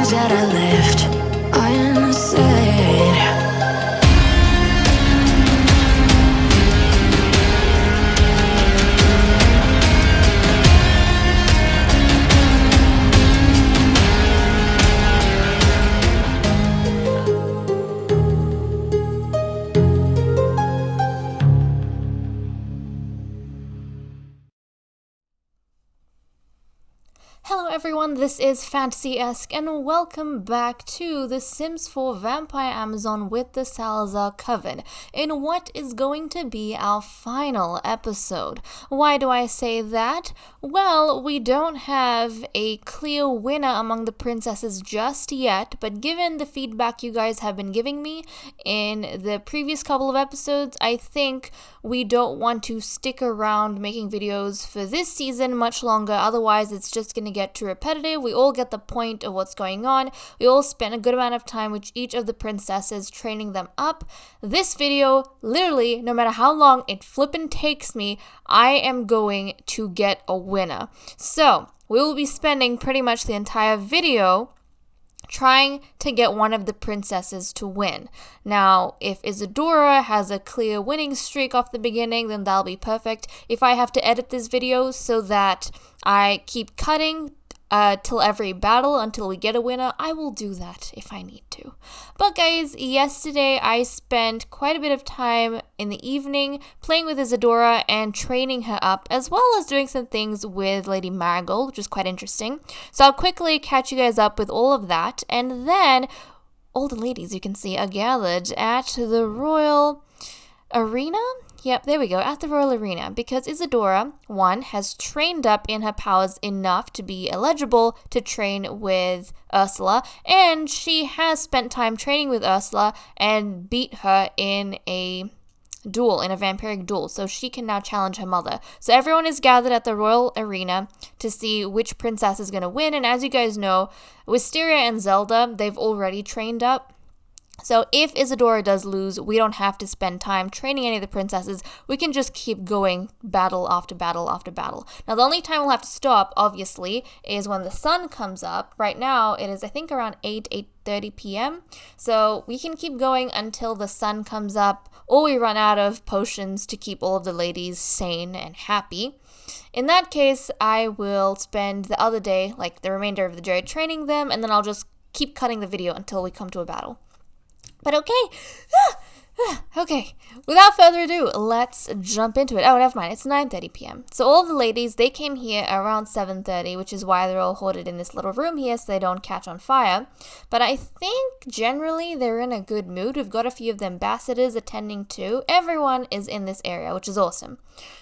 things that I left unsaid. Hello everyone, this is FantasyEsque and welcome back to The Sims 4 Vampire Amazon with the Salazar Coven in what is going to be our final episode. Why do I say that? Well, we don't have a clear winner among the princesses just yet, but given the feedback you guys have been giving me in the previous couple of episodes, I think we don't want to stick around making videos for this season much longer, otherwise it's just going to get too repetitive. We all get the point of what's going on. We all spend a good amount of time with each of the princesses training them up. This video, literally, no matter how long it flippin' takes me, I am going to get a winner. So, we will be spending pretty much the entire video trying to get one of the princesses to win. Now, if Isadora has a clear winning streak off the beginning, then that'll be perfect. If I have to edit this video so that I keep cutting till every battle until we get a winner, I will do that if I need to. But guys, yesterday I spent quite a bit of time in the evening playing with Isadora and training her up, as well as doing some things with Lady Marigold, which is quite interesting. So I'll quickly catch you guys up with all of that, and then all the ladies you can see are gathered at the Royal Arena? Yep, there we go, at the Royal Arena, because Isadora, one, has trained up in her powers enough to be eligible to train with Ursula, and she has spent time training with Ursula and beat her in a duel, in a vampiric duel, so she can now challenge her mother. So everyone is gathered at the Royal Arena to see which princess is going to win, and as you guys know, Wisteria and Zelda, they've already trained up. So if Isadora does lose, we don't have to spend time training any of the princesses. We can just keep going battle after battle after battle. Now, the only time we'll have to stop, obviously, is when the sun comes up. Right now, it is, I think, around 8:30 p.m. So we can keep going until the sun comes up, or we run out of potions to keep all of the ladies sane and happy. In that case, I will spend the other day, like the remainder of the day, training them, and then I'll just keep cutting the video until we come to a battle. But okay, without further ado, let's jump into it. Oh, never mind, it's 9:30 p.m. So all the ladies, they came here around 7:30, which is why they're all hoarded in this little room here so they don't catch on fire. But I think generally they're in a good mood. We've got a few of the ambassadors attending too. Everyone is in this area, which is awesome.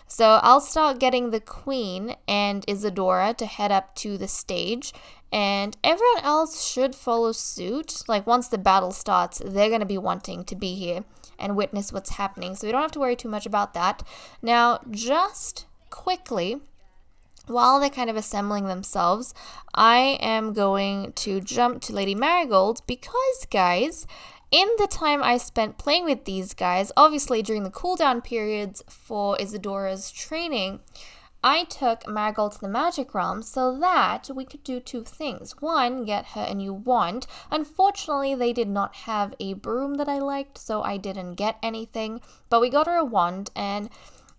So I'll start getting the Queen and Isadora to head up to the stage, and everyone else should follow suit. Like, once the battle starts, they're going to be wanting to be here and witness what's happening, so we don't have to worry too much about that. Now, just quickly, while they're kind of assembling themselves, I am going to jump to Lady Marigold because, guys, in the time I spent playing with these guys, obviously during the cooldown periods for Isadora's training, I took Marigold to the magic realm so that we could do two things. One, get her a new wand. Unfortunately, they did not have a broom that I liked, so I didn't get anything. But we got her a wand, and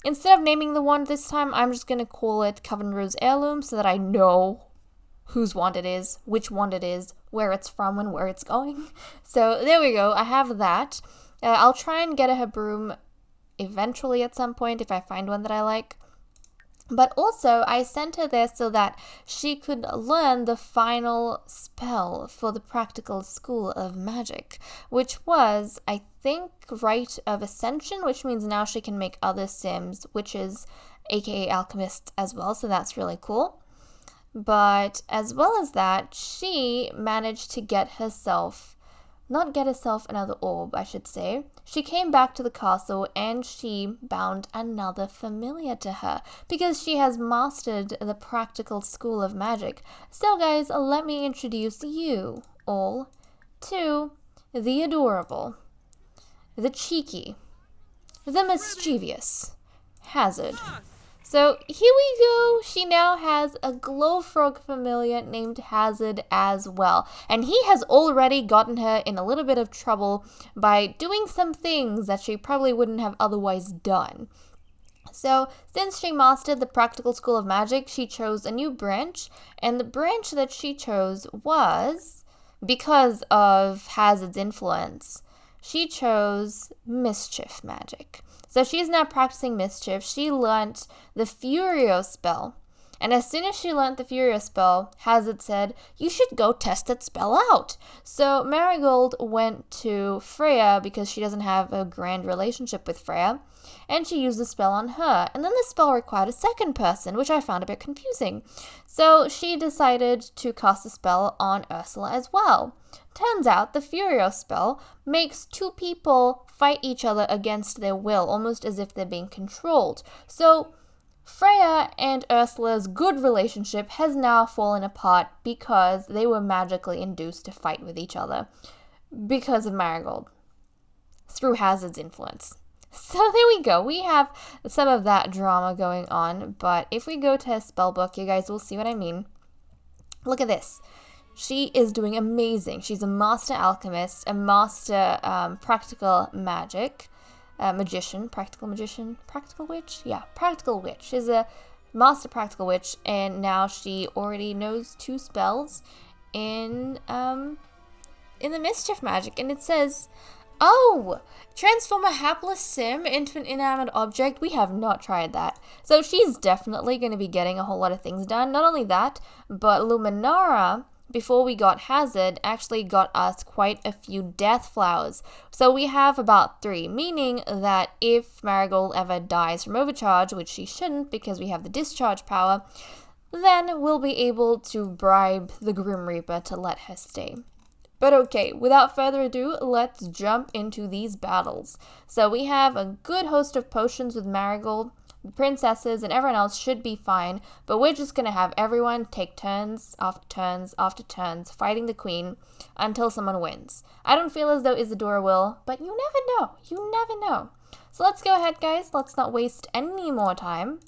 instead of naming the wand this time, I'm just going to call it Coven Rose Heirloom so that I know whose wand it is, which wand it is, where it's from, and where it's going. So there we go. I have that. I'll try and get her broom eventually at some point if I find one that I like. But also, I sent her there so that she could learn the final spell for the Practical School of Magic, which was, I think, Rite of Ascension, which means now she can make other Sims, witches, aka alchemists as well, so that's really cool. But as well as that, she managed to not get herself another orb, I should say. She came back to the castle and she bound another familiar to her because she has mastered the Practical School of Magic. So guys, let me introduce you all to the adorable, the cheeky, the mischievous Hazard. So here we go. She now has a Glowfrog familiar named Hazard as well. And he has already gotten her in a little bit of trouble by doing some things that she probably wouldn't have otherwise done. So, since she mastered the Practical School of Magic, she chose a new branch. And the branch that she chose was, because of Hazard's influence, she chose Mischief Magic. So she's now practicing Mischief. She learnt the Furio spell. And as soon as she learnt the Furio spell, Hazard said, you should go test that spell out. So Marigold went to Freya because she doesn't have a grand relationship with Freya. And she used the spell on her. And then the spell required a second person, which I found a bit confusing. So she decided to cast a spell on Ursula as well. Turns out the Furio spell makes two people fight each other against their will, almost as if they're being controlled. So Freya and Ursula's good relationship has now fallen apart because they were magically induced to fight with each other because of Marigold, through Hazard's influence. So there we go. We have some of that drama going on, but if we go to her spellbook, you guys will see what I mean. Look at this. She is doing amazing. She's a master alchemist, a master practical magic magician, practical witch? Yeah, practical witch. She's a master practical witch, and now she already knows 2 spells in the mischief magic, and it says, oh, transform a hapless sim into an inanimate object. We have not tried that. So she's definitely going to be getting a whole lot of things done. Not only that, but Luminara, before we got Hazard, actually got us quite a few death flowers. So we have about 3, meaning that if Marigold ever dies from overcharge, which she shouldn't because we have the discharge power, then we'll be able to bribe the Grim Reaper to let her stay. But okay, without further ado, let's jump into these battles. So we have a good host of potions with Marigold. The princesses and everyone else should be fine, but we're just going to have everyone take turns after turns after turns fighting the queen until someone wins. I don't feel as though Isadora will, but you never know. You never know. So let's go ahead, guys. Let's not waste any more time.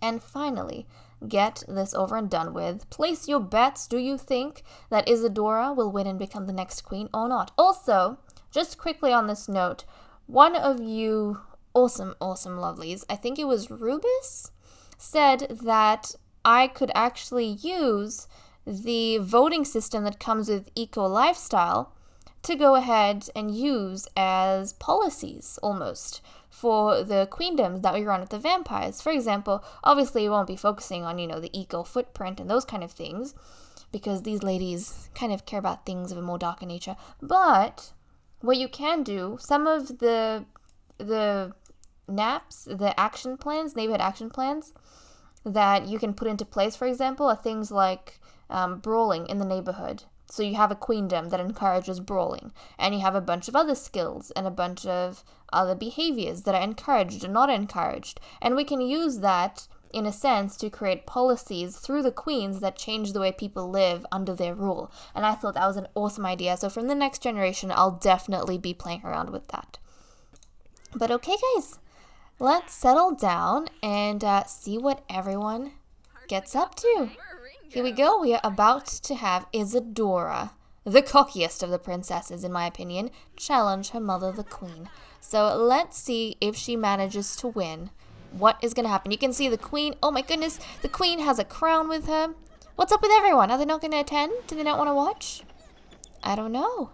And finally, get this over and done with. Place your bets. Do you think that Isadora will win and become the next queen or not? Also, just quickly on this note, one of you awesome lovelies, I think it was Rubus, said that I could actually use the voting system that comes with Eco Lifestyle to go ahead and use as policies, almost, for the queendoms that we run with the vampires. For example, obviously we won't be focusing on, the eco footprint and those kind of things, because these ladies kind of care about things of a more darker nature. But what you can do, some of the NAPs, the action plans, neighborhood action plans that you can put into place, for example, are things like brawling in the neighborhood. So you have a queendom that encourages brawling, and you have a bunch of other skills and a bunch of other behaviors that are encouraged or not encouraged. And we can use that, in a sense, to create policies through the queens that change the way people live under their rule. And I thought that was an awesome idea. So from the next generation, I'll definitely be playing around with that. But okay, guys. Let's settle down and see what everyone gets up to. Here we go. We are about to have Isadora, the cockiest of the princesses, in my opinion, challenge her mother, the queen. So let's see if she manages to win. What is going to happen? You can see the queen. Oh my goodness. The queen has a crown with her. What's up with everyone? Are they not going to attend? Do they not want to watch? I don't know.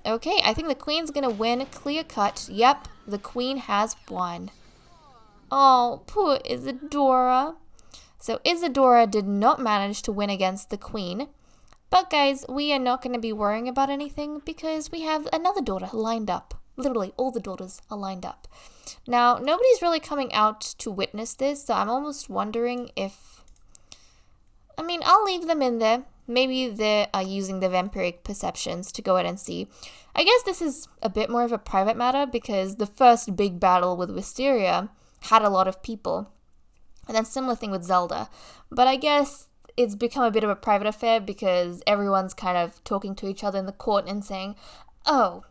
Okay, I think the queen's going to win. Clear cut. Yep, the queen has won. Oh, poor Isadora. So Isadora did not manage to win against the queen. But guys, we are not going to be worrying about anything because we have another daughter lined up. Literally, all the daughters are lined up. Now, nobody's really coming out to witness this, so I'm almost wondering if... I'll leave them in there. Maybe they are using the vampiric perceptions to go ahead and see. I guess this is a bit more of a private matter because the first big battle with Wisteria had a lot of people. And then similar thing with Zelda. But I guess it's become a bit of a private affair because everyone's kind of talking to each other in the court and saying, oh,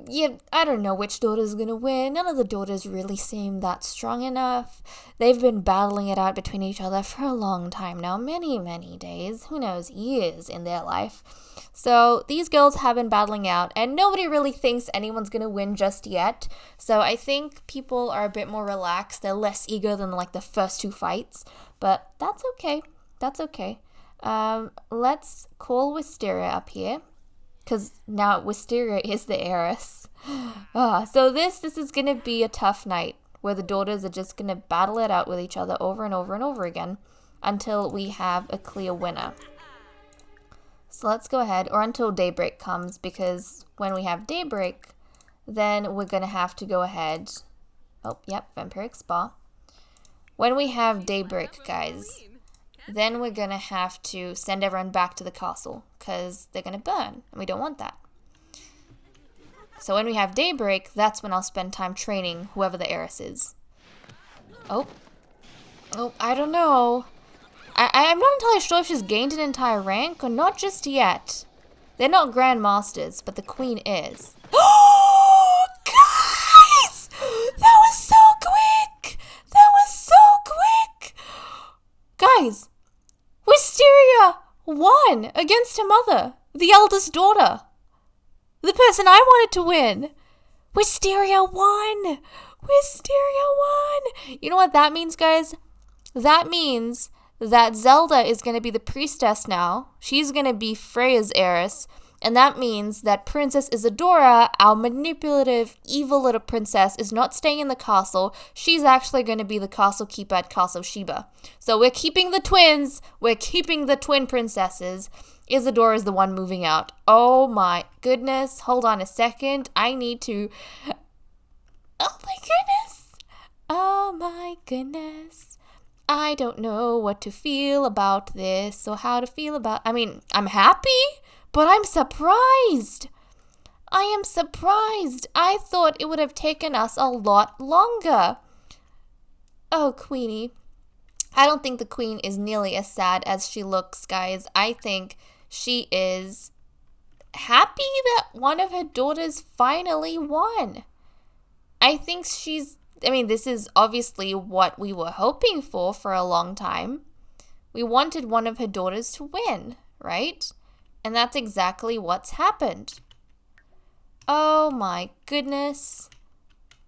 yeah, I don't know which daughter's gonna win. None of the daughters really seem that strong enough. They've been battling it out between each other for a long time now, many, many days, who knows, years in their life. So these girls have been battling out, and nobody really thinks anyone's gonna win just yet. So I think people are a bit more relaxed. They're less eager than like the first two fights, but that's okay. That's okay. Let's call Wisteria up here, because now Wisteria is the heiress. So this is gonna be a tough night, where the daughters are just gonna battle it out with each other over and over and over again until we have a clear winner. So let's go ahead, or until daybreak comes, because when we have daybreak, then we're gonna have to go ahead. Oh, yep, Vampiric Spa. When we have daybreak, guys, then we're gonna have to send everyone back to the castle, because they're gonna burn, and we don't want that. So when we have daybreak, that's when I'll spend time training whoever the heiress is. Oh, I don't know. I'm not entirely sure if she's gained an entire rank or not just yet. They're not Grand Masters, but the Queen is. Oh, guys! That was so quick! That was so quick! Guys, Wisteria won against her mother, the eldest daughter. The person I wanted to win. Wisteria won! Wisteria won! You know what that means, guys? That means that Zelda is going to be the priestess now. She's going to be Freya's heiress. And that means that Princess Isadora, our manipulative, evil little princess, is not staying in the castle. She's actually going to be the castle keeper at Castle Sheba. So we're keeping the twins. We're keeping the twin princesses. Isadora is the one moving out. Oh my goodness. Hold on a second. I need to... Oh my goodness. Oh my goodness. I don't know what to feel about this or how to feel about... I mean, I'm happy, but I'm surprised. I am surprised. I thought it would have taken us a lot longer. Oh, Queenie. I don't think the Queen is nearly as sad as she looks, guys. I think she is happy that one of her daughters finally won. I think she's... I mean, this is obviously what we were hoping for a long time. We wanted one of her daughters to win, right? And that's exactly what's happened. Oh my goodness.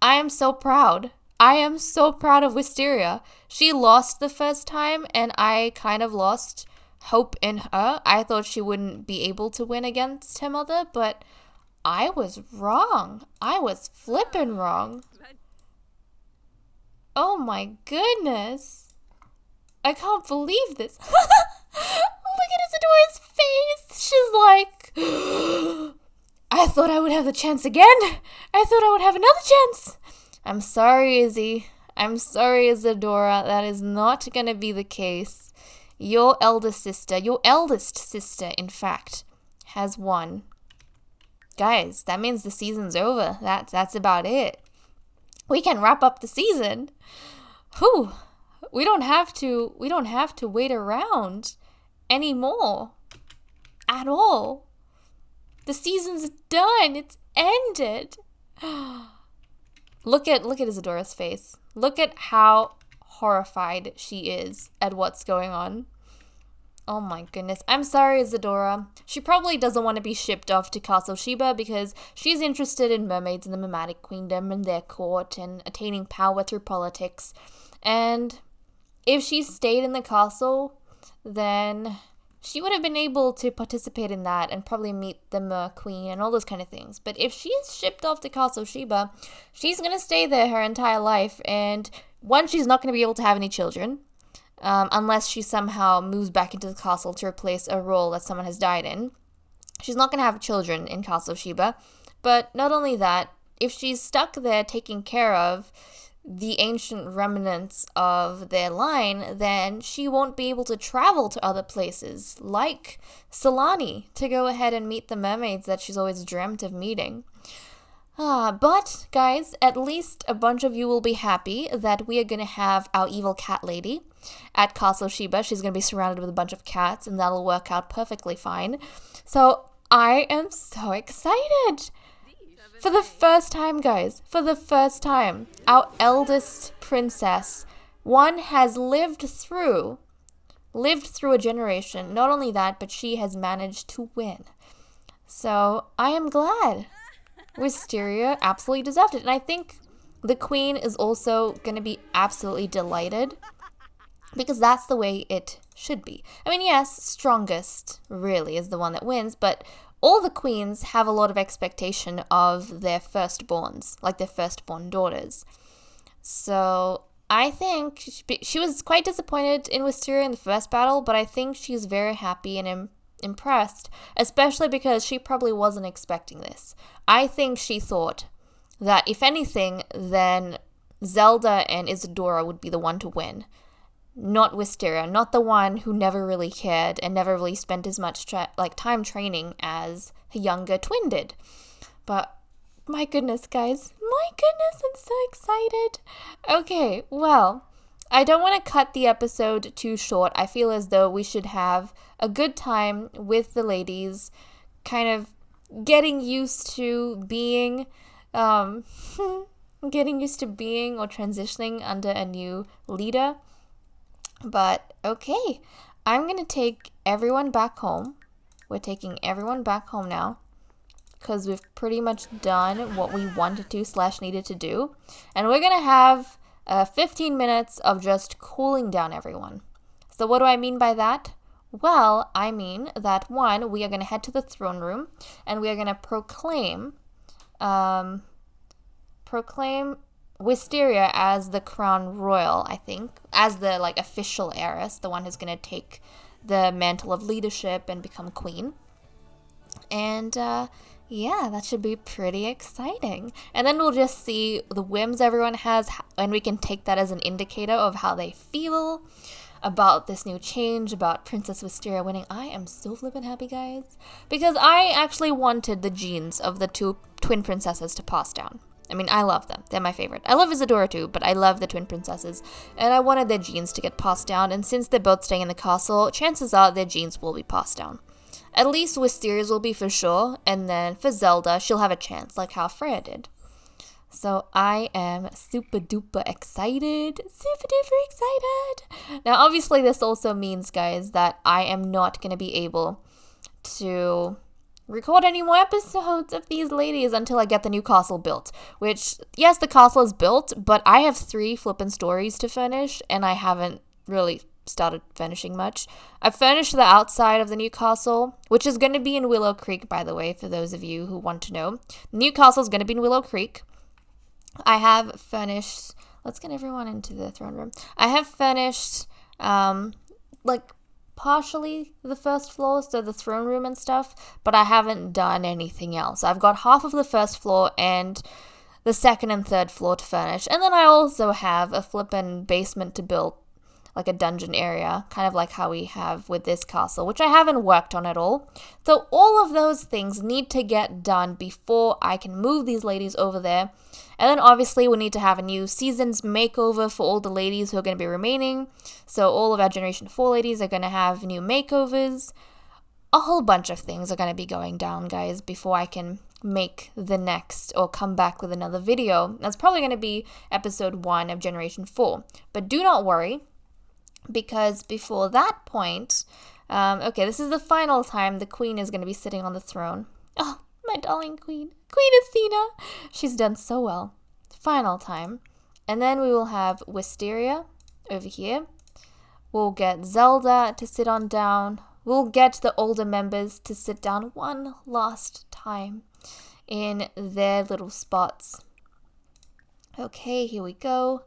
I am so proud. I am so proud of Wisteria. She lost the first time, and I kind of lost hope in her. I thought she wouldn't be able to win against her mother, but I was wrong. I was flippin' wrong. Oh my goodness. I can't believe this. Look at Isadora's face. She's like, I thought I would have the chance again. I thought I would have another chance. I'm sorry, Izzy. I'm sorry, Isadora. That is not going to be the case. Your eldest sister, in fact, has won. Guys, that means the season's over. That's about it. We can wrap up the season. Whew. We don't have to wait around anymore. At all. The season's done. It's ended. Look at Isadora's face. Look at how horrified she is at what's going on. Oh my goodness. I'm sorry, Isadora. She probably doesn't want to be shipped off to Castle Sheba because she's interested in mermaids in the Mermaic Queendom and their court and attaining power through politics. And if she stayed in the castle, then she would have been able to participate in that and probably meet the Mer Queen and all those kind of things. But if she's shipped off to Castle Sheba, she's going to stay there her entire life. And one, she's not going to be able to have any children. Unless she somehow moves back into the castle to replace a role that someone has died in. She's not going to have children in Castle Sheba. But not only that, if she's stuck there taking care of the ancient remnants of their line, then she won't be able to travel to other places, like Solani, to go ahead and meet the mermaids that she's always dreamt of meeting. But, guys, at least a bunch of you will be happy that we are going to have our evil cat lady at Castle Sheba. She's going to be surrounded with a bunch of cats, and that'll work out perfectly fine. So, I am so excited. For the first time, guys, for the first time, our eldest princess, one has lived through a generation. Not only that, but she has managed to win. So I am glad. Wisteria absolutely deserved it. And I think the queen is also going to be absolutely delighted, because that's the way it should be. I mean, yes, strongest really is the one that wins, but all the queens have a lot of expectation of their firstborns, like their firstborn daughters. So I think she was quite disappointed in Wisteria in the first battle, but I think she's very happy and impressed, especially because she probably wasn't expecting this. I think she thought that if anything, then Zelda and Isadora would be the one to win. Not Wisteria, not the one who never really cared and never really spent as much time training as her younger twin did. But my goodness, guys, my goodness, I'm so excited. Okay, well, I don't want to cut the episode too short. I feel as though we should have a good time with the ladies, kind of getting used to being, or transitioning under a new leader. But okay, I'm going to take everyone back home. We're taking everyone back home now, because we've pretty much done what we wanted to / needed to do. And we're going to have 15 minutes of just cooling down everyone. So what do I mean by that? Well, I mean that one, we are going to head to the throne room and we are going to proclaim Wisteria as the crown royal, I think, as the official heiress, the one who's going to take the mantle of leadership and become queen. And yeah, that should be pretty exciting. And then we'll just see the whims everyone has, and we can take that as an indicator of how they feel about this new change, about Princess Wisteria winning. I am so flippin' happy, guys, because I actually wanted the genes of the two twin princesses to pass down. I mean, I love them. They're my favorite. I love Isadora too, but I love the twin princesses. And I wanted their genes to get passed down. And since they're both staying in the castle, chances are their genes will be passed down. At least Wisteria's will be for sure. And then for Zelda, she'll have a chance, like how Freya did. So I am super duper excited. Super duper excited. Now, obviously, this also means, guys, that I am not going to be able to record any more episodes of these ladies until I get the new castle built. Which, yes, the castle is built, but I have 3 flippin' stories to finish, and I haven't really started finishing much. I've finished the outside of the new castle, which is going to be in Willow Creek, by the way, for those of you who want to know. The new castle is going to be in Willow Creek. I have finished... Let's get everyone into the throne room. I have finished, partially the first floor, so the throne room and stuff, but I haven't done anything else. I've got half of the first floor and the second and third floor to finish, and then I also have a flippin' basement to build, like a dungeon area, kind of like how we have with this castle, which I haven't worked on at all. So all of those things need to get done before I can move these ladies over there. And then obviously we need to have a new season's makeover for all the ladies who are going to be remaining. So all of our Generation 4 ladies are going to have new makeovers. A whole bunch of things are going to be going down, guys, before I can make the next or come back with another video. That's probably going to be episode 1 of Generation 4. But do not worry, because before that point, okay, this is the final time the queen is going to be sitting on the throne. Oh, my darling queen. Queen Athena. She's done so well. Final time. And then we will have Wisteria over here. We'll get Zelda to sit on down. We'll get the older members to sit down one last time in their little spots. Okay, here we go.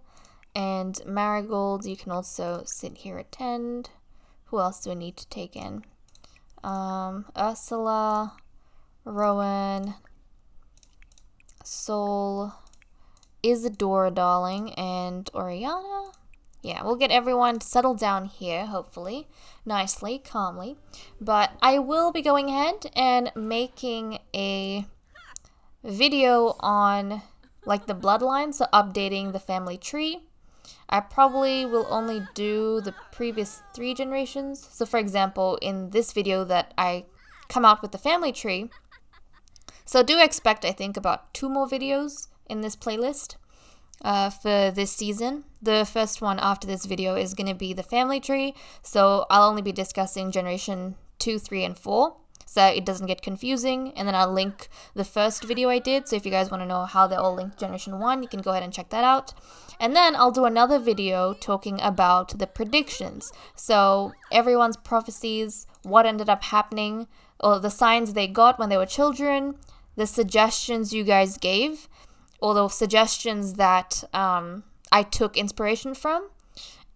And Marigold, you can also sit here, attend. Who else do we need to take in? Ursula, Rowan, Sol, Isadora, darling, and Oriana. Yeah, we'll get everyone settled down here, hopefully, nicely, calmly. But I will be going ahead and making a video on, the bloodline, so updating the family tree. I probably will only do the previous 3 generations. So for example, in this video that I come out with the family tree, So do expect, I think, about 2 more videos in this playlist for this season. The first one after this video is going to be the family tree, so I'll only be discussing generation 2, 3, and 4, so it doesn't get confusing, and then I'll link the first video I did, so if you guys want to know how they're all linked to generation 1, you can go ahead and check that out. And then I'll do another video talking about the predictions, so everyone's prophecies, what ended up happening, or the signs they got when they were children, the suggestions you guys gave, or the suggestions that I took inspiration from,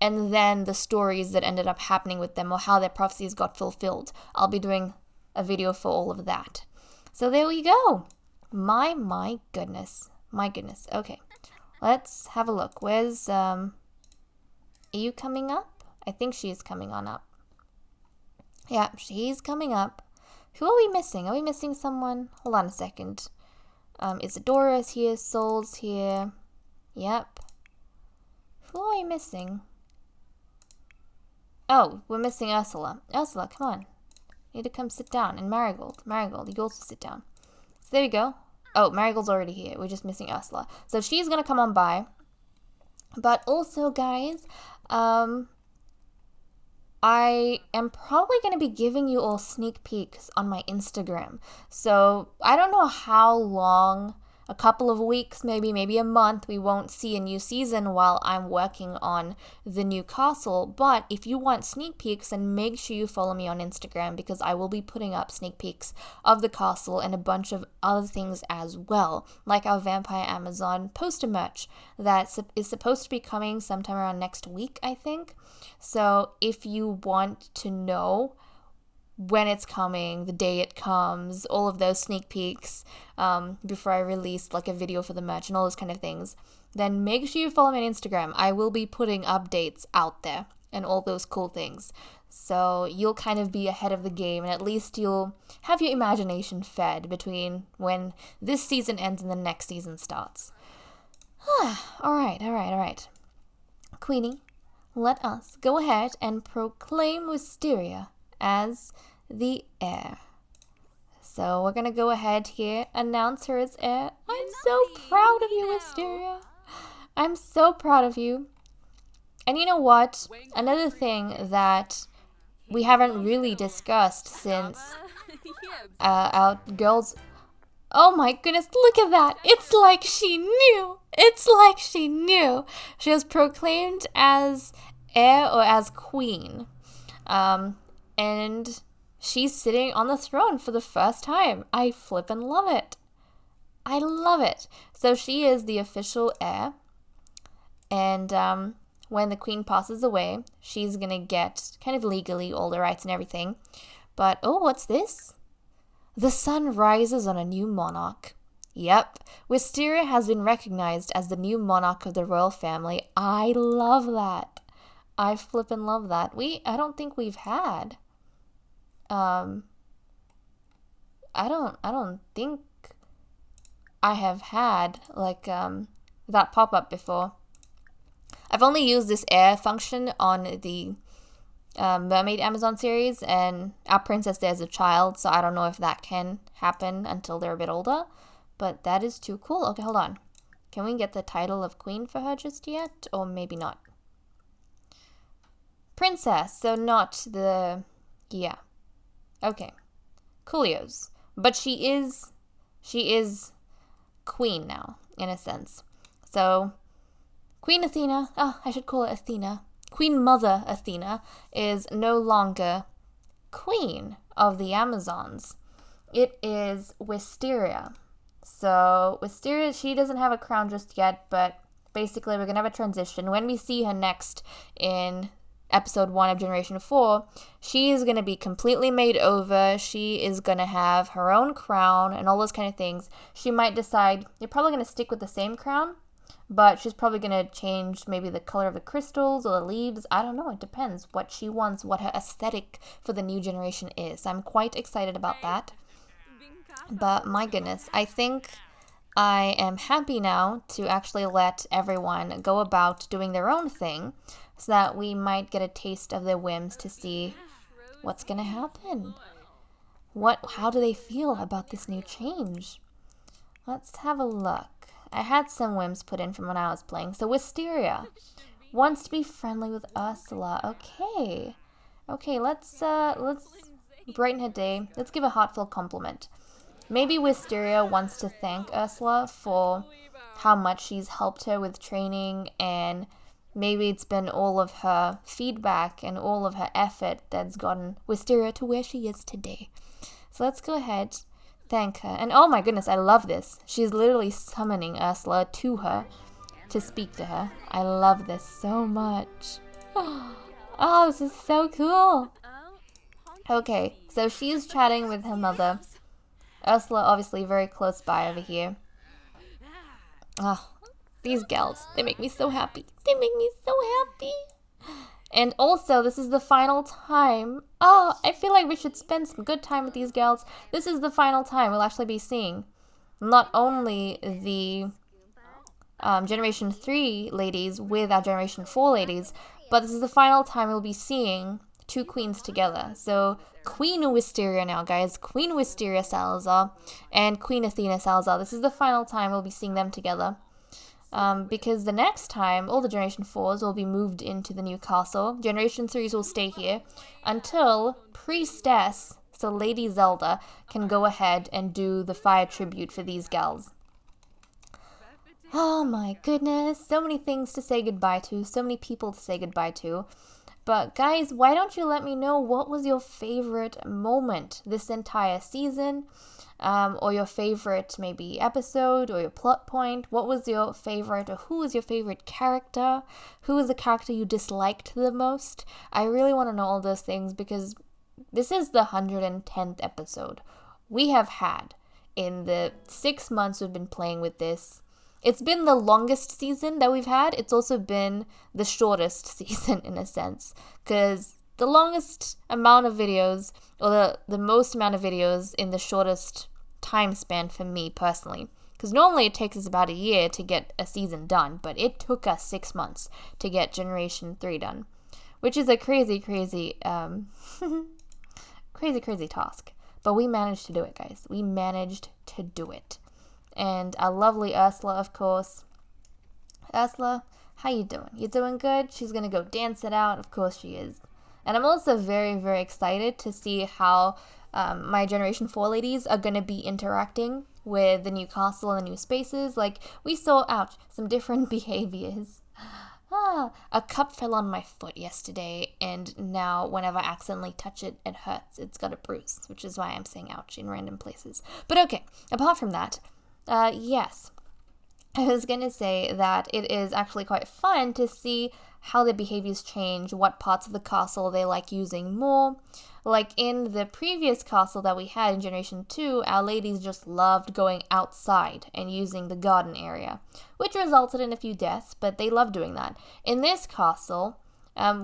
and then the stories that ended up happening with them or how their prophecies got fulfilled. I'll be doing a video for all of that. So there we go. My goodness. My goodness. Okay. Let's have a look. Where's, are you coming up? I think she's coming on up. Yeah, she's coming up. Who are we missing? Are we missing someone? Hold on a second. Isadora's here, Soul's here. Yep. Who are we missing? Oh, we're missing Ursula. Ursula, come on. You need to come sit down. And Marigold. Marigold, you also sit down. So there we go. Oh, Marigold's already here. We're just missing Ursula. So she's gonna come on by. But also, guys, I am probably going to be giving you all sneak peeks on my Instagram. So I don't know how long, a couple of weeks, maybe a month, we won't see a new season while I'm working on the new castle. But if you want sneak peeks, then make sure you follow me on Instagram, because I will be putting up sneak peeks of the castle and a bunch of other things as well, like our Vampire Amazon poster merch that is supposed to be coming sometime around next week, I think. So if you want to know when it's coming, the day it comes, all of those sneak peeks before I release like a video for the merch and all those kind of things, then make sure you follow me on Instagram. I will be putting updates out there and all those cool things. So you'll kind of be ahead of the game, and at least you'll have your imagination fed between when this season ends and the next season starts. All right. Queenie, let us go ahead and proclaim Wisteria as the heir. So we're gonna go ahead here, announce her as heir. I'm so proud of you, Wisteria. I'm so proud of you. And you know what? Another thing that we haven't really discussed since our girls... Oh my goodness, look at that. It's like she knew. It's like she knew. She was proclaimed as heir or as queen. And she's sitting on the throne for the first time. I flippin' love it. I love it. So she is the official heir. And when the queen passes away, she's gonna get kind of legally all the rights and everything. But, oh, what's this? The sun rises on a new monarch. Yep, Wisteria has been recognized as the new monarch of the royal family. I love that. I flippin' love that. I don't think we've had... I don't think I have had like that pop-up before. I've only used this heir function on the Mermaid Amazon series, and our princess there's a child, so I don't know if that can happen until they're a bit older, but that is too cool. Okay, hold on. Can we get the title of queen for her just yet? Or maybe not. Princess, so not the... yeah. Okay. Coolios. But she is queen now, in a sense. So, Queen Athena, I should call her Athena. Queen Mother Athena is no longer queen of the Amazons. It is Wisteria. So, Wisteria, she doesn't have a crown just yet, but basically we're going to have a transition. When we see her next in episode 1 of Generation 4, she is going to be completely made over. She is going to have her own crown and all those kind of things. She might decide, you're probably going to stick with the same crown, but she's probably going to change maybe the color of the crystals or the leaves. I don't know. It depends what she wants, what her aesthetic for the new generation is. I'm quite excited about that. But my goodness, I think I am happy now to actually let everyone go about doing their own thing, so that we might get a taste of their whims to see what's going to happen. How do they feel about this new change? Let's have a look. I had some whims put in from when I was playing. So Wisteria wants to be friendly with Ursula. Okay. Okay, let's brighten her day. Let's give a heartfelt compliment. Maybe Wisteria wants to thank Ursula for how much she's helped her with training, and maybe it's been all of her feedback and all of her effort that's gotten Wisteria to where she is today. So let's go ahead, thank her. And oh my goodness, I love this. She's literally summoning Ursula to her to speak to her. I love this so much. Oh, this is so cool. Okay, so she's chatting with her mother. Ursula obviously very close by over here. Oh, these gals, they make me so happy. They make me so happy. And also, this is the final time. Oh, I feel like we should spend some good time with these gals. This is the final time we'll actually be seeing not only the Generation 3 ladies with our Generation 4 ladies, but this is the final time we'll be seeing two queens together. So Queen Wisteria now, guys. Queen Wisteria Salazar and Queen Athena Salazar. This is the final time we'll be seeing them together. Because the next time, all the Generation 4s will be moved into the new castle. Generation 3s will stay here until Priestess, so Lady Zelda, can go ahead and do the fire tribute for these gals. Oh my goodness, so many things to say goodbye to, so many people to say goodbye to. But guys, why don't you let me know what was your favorite moment this entire season? Or your favorite maybe episode or your plot point. What was your favorite, or who was your favorite character? Who was the character you disliked the most? I really want to know all those things because this is the 110th episode we have had in the 6 months we've been playing with this. It's been the longest season that we've had. It's also been the shortest season in a sense, because the longest amount of videos, or the most amount of videos in the shortest time span for me personally. Because normally it takes us about a year to get a season done, but it took us 6 months to get Generation 3 done. Which is a crazy, crazy task. But we managed to do it, guys. We managed to do it. And our lovely Ursula, of course. Ursula, how you doing? You doing good? She's gonna go dance it out. Of course she is. And I'm also very, very excited to see how my Generation 4 ladies are going to be interacting with the new castle and the new spaces. Like, we saw, some different behaviors. A cup fell on my foot yesterday, and now whenever I accidentally touch it, it hurts. It's got a bruise, which is why I'm saying ouch in random places. But okay, apart from that, yes. I was going to say that it is actually quite fun to see how their behaviors change, what parts of the castle they like using more. Like in the previous castle that we had in Generation 2, our ladies just loved going outside and using the garden area, which resulted in a few deaths, but they loved doing that. In this castle,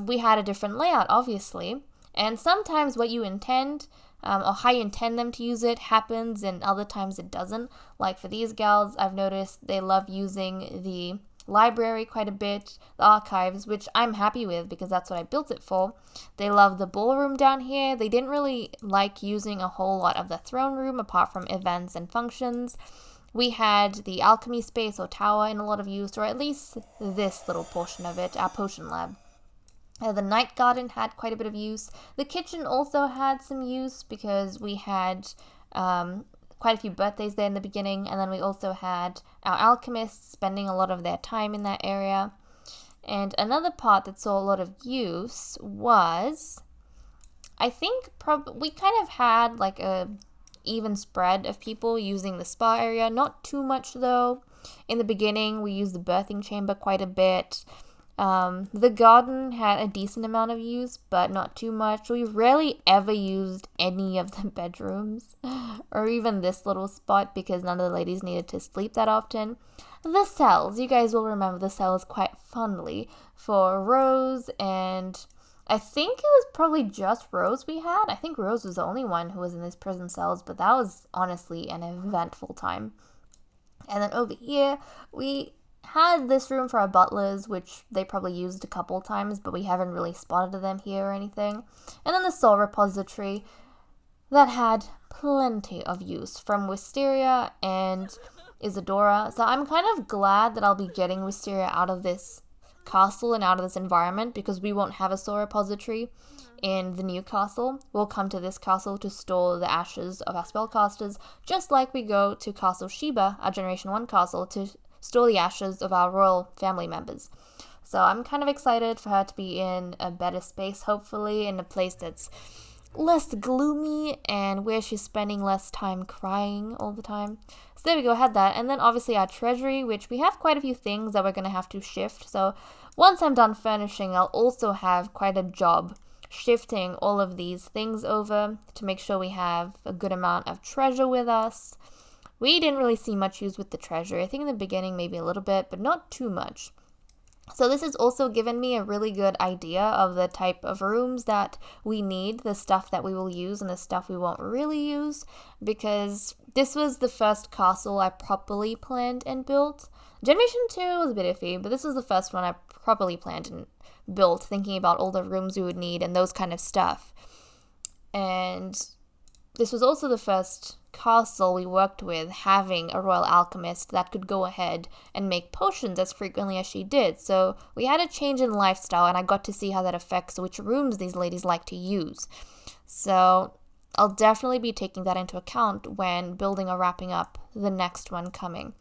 we had a different layout, obviously, and sometimes what you intend, or how you intend them to use it happens, and other times it doesn't. Like for these gals, I've noticed they love using the library quite a bit, the archives, which I'm happy with because that's what I built it for. They love the ballroom down here. They didn't really like using a whole lot of the throne room apart from events and functions. We had the alchemy space or tower in a lot of use, or at least this little portion of it, our potion lab. The night garden had quite a bit of use. The kitchen also had some use because we had quite a few birthdays there in the beginning, and then we also had our alchemists spending a lot of their time in that area. And another part that saw a lot of use was, I think we kind of had like a even spread of people using the spa area. Not too much though. In the beginning, we used the birthing chamber quite a bit. The garden had a decent amount of use, but not too much. We rarely ever used any of the bedrooms, or even this little spot, because none of the ladies needed to sleep that often. The cells, you guys will remember the cells quite fondly for Rose, and I think it was probably just Rose we had. I think Rose was the only one who was in these prison cells, but that was honestly an eventful time. And then over here, we had this room for our butlers, which they probably used a couple times, but we haven't really spotted them here or anything. And then the soul repository. that had plenty of use from Wisteria and Isadora. So I'm kind of glad that I'll be getting Wisteria out of this castle and out of this environment, because we won't have a Saw repository in the new castle. We'll come to this castle to store the ashes of our spellcasters, just like we go to Castle Sheba, our Generation 1 castle, to store the ashes of our royal family members. So I'm kind of excited for her to be in a better space, hopefully, in a place that's less gloomy and where she's spending less time crying all the time. So there we go, had that. And then obviously our treasury, which we have quite a few things that we're going to have to shift. So once I'm done furnishing, I'll also have quite a job shifting all of these things over to make sure we have a good amount of treasure with us. We didn't really see much use with the treasury. I think in the beginning maybe a little bit, but not too much. So this has also given me a really good idea of the type of rooms that we need, the stuff that we will use and the stuff we won't really use, because this was the first castle I properly planned and built. Generation 2 was a bit iffy, but this was the first one I properly planned and built, thinking about all the rooms we would need and those kind of stuff. And this was also the first castle we worked with having a royal alchemist that could go ahead and make potions as frequently as she did. So we had a change in lifestyle, and I got to see how that affects which rooms these ladies like to use. So I'll definitely be taking that into account when building or wrapping up the next one coming.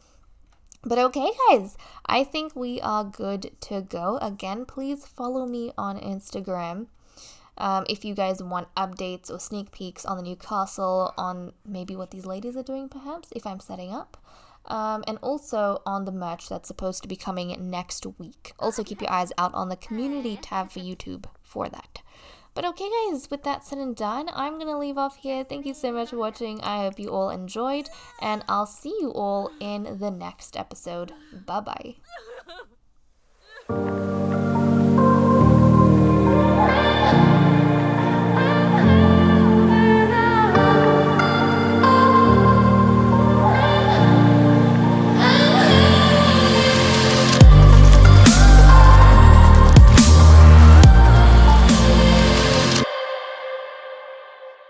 But okay, guys, I think we are good to go. Again, please follow me on Instagram. If you guys want updates or sneak peeks on the new castle, on maybe what these ladies are doing, perhaps, if I'm setting up. And also on the merch that's supposed to be coming next week. Also keep your eyes out on the community tab for YouTube for that. But okay, guys, with that said and done, I'm going to leave off here. Thank you so much for watching. I hope you all enjoyed, and I'll see you all in the next episode. Bye-bye.